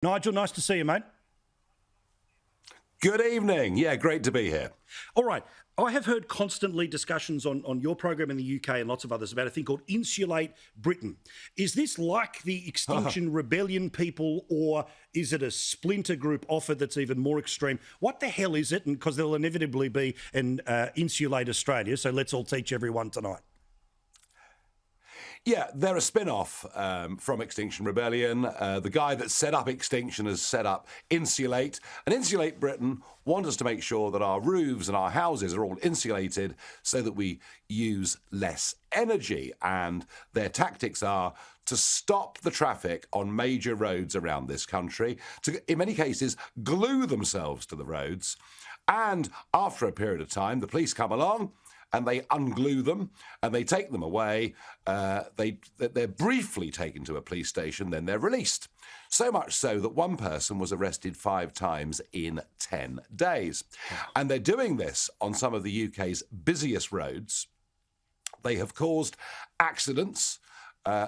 Nigel, nice to see you, mate. Good evening. Yeah, great to be here. All right. I have heard constantly discussions on your program in the UK and lots of others about a thing called Insulate Britain. Is this like the Extinction Rebellion people, or is it a splinter group offer that's even more extreme? What the hell is it? And because there'll inevitably be an Insulate Australia, so let's all teach everyone tonight. Yeah, they're a spin-off from Extinction Rebellion. The guy that set up Extinction has set up Insulate. And Insulate Britain want us to make sure that our roofs and our houses are all insulated so that we use less energy. And their tactics are to stop the traffic on major roads around this country, to, in many cases, glue themselves to the roads. And after a period of time, the police come along and they unglue them, and they take them away. They're briefly taken to a police station, then they're released. So much so that one person was arrested 5 times in 10 days. And they're doing this on some of the UK's busiest roads. They have caused accidents.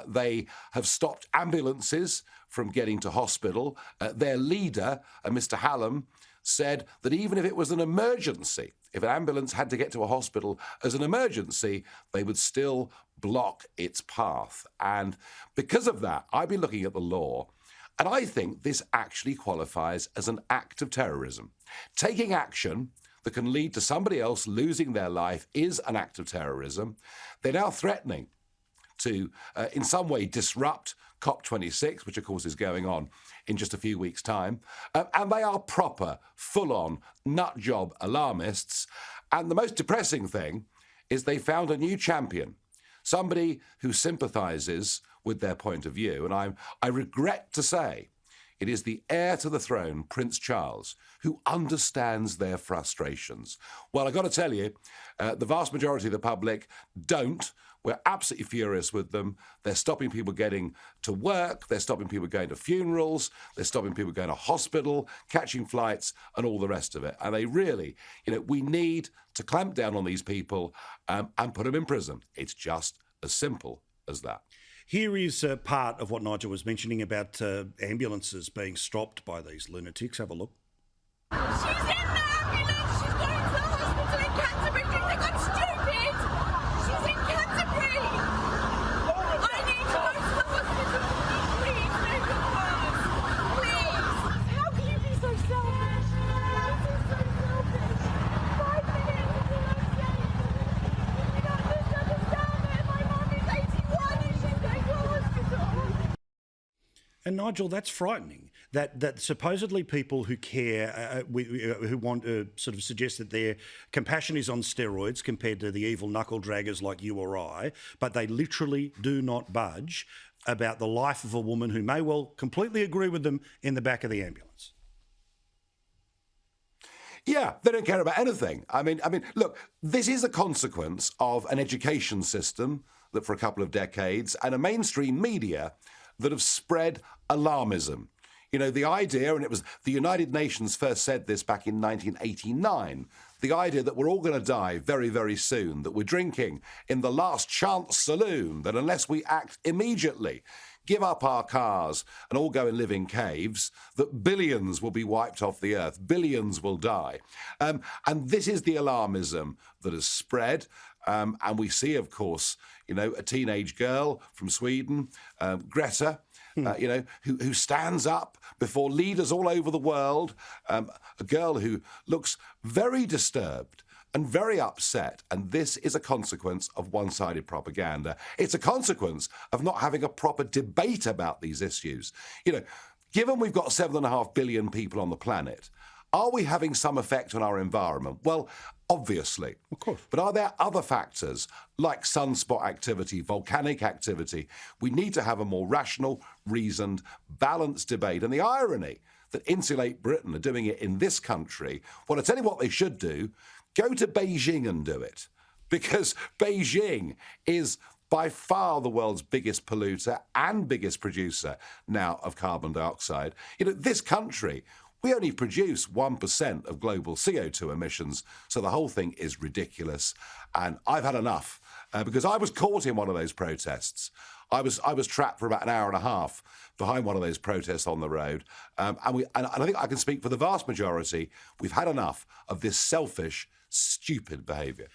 They have stopped ambulances from getting to hospital. Their leader, Mr. Hallam, said that even if it was an emergency, if an ambulance had to get to a hospital as an emergency, they would still block its path. And because of that, I've been looking at the law, and I think this actually qualifies as an act of terrorism. Taking action that can lead to somebody else losing their life is an act of terrorism. They're now threatening to, in some way, disrupt COP26, which of course is going on in just a few weeks' time. And they are proper, full-on, nut-job alarmists. And the most depressing thing is they found a new champion, somebody who sympathises with their point of view. And I regret to say it is the heir to the throne, Prince Charles, who understands their frustrations. Well, I've got to tell you, the vast majority of the public don't. We're absolutely furious with them. They're stopping people getting to work. They're stopping people going to funerals. They're stopping people going to hospital, catching flights, and all the rest of it. And they really, we need to clamp down on these people and put them in prison. It's just as simple as that. Here is part of what Nigel was mentioning about ambulances being stopped by these lunatics. Have a look. She's in the ambulance. She's going to the hospital in Canterbury because they got stupid. She's in Canterbury. I need to go to the hospital. Please, move the cars. Please. How can you be so selfish? This is so selfish. 5 minutes is all I'm saying. You don't understand it. My mum is 81 and she's going to a hospital. And Nigel, that's frightening. That supposedly people who care, who want to sort of suggest that their compassion is on steroids compared to the evil knuckle draggers like you or I, but they literally do not budge about the life of a woman who may well completely agree with them in the back of the ambulance. Yeah, they don't care about anything. I mean, look, this is a consequence of an education system that for a couple of decades and a mainstream media that have spread alarmism. The idea, and it was the United Nations first said this back in 1989, the idea that we're all going to die very, very soon, that we're drinking in the last chance saloon, that unless we act immediately, give up our cars and all go and live in caves, that billions will be wiped off the earth, billions will die. And this is the alarmism that has spread. And we see, of course, a teenage girl from Sweden, Greta, who stands up before leaders all over the world, a girl who looks very disturbed and very upset. And this is a consequence of one-sided propaganda. It's a consequence of not having a proper debate about these issues. Given we've got 7.5 billion people on the planet, are we having some effect on our environment? Well, obviously. Of course. But are there other factors like sunspot activity, volcanic activity? We need to have a more rational, reasoned, balanced debate. And the irony that Insulate Britain are doing it in this country, well, I tell you what they should do, go to Beijing and do it. Because Beijing is by far the world's biggest polluter and biggest producer now of carbon dioxide. This country, we only produce 1% of global CO2 emissions, so the whole thing is ridiculous. And I've had enough, because I was caught in one of those protests. I was trapped for about an hour and a half behind one of those protests on the road, and I think I can speak for the vast majority. We've had enough of this selfish, stupid behaviour.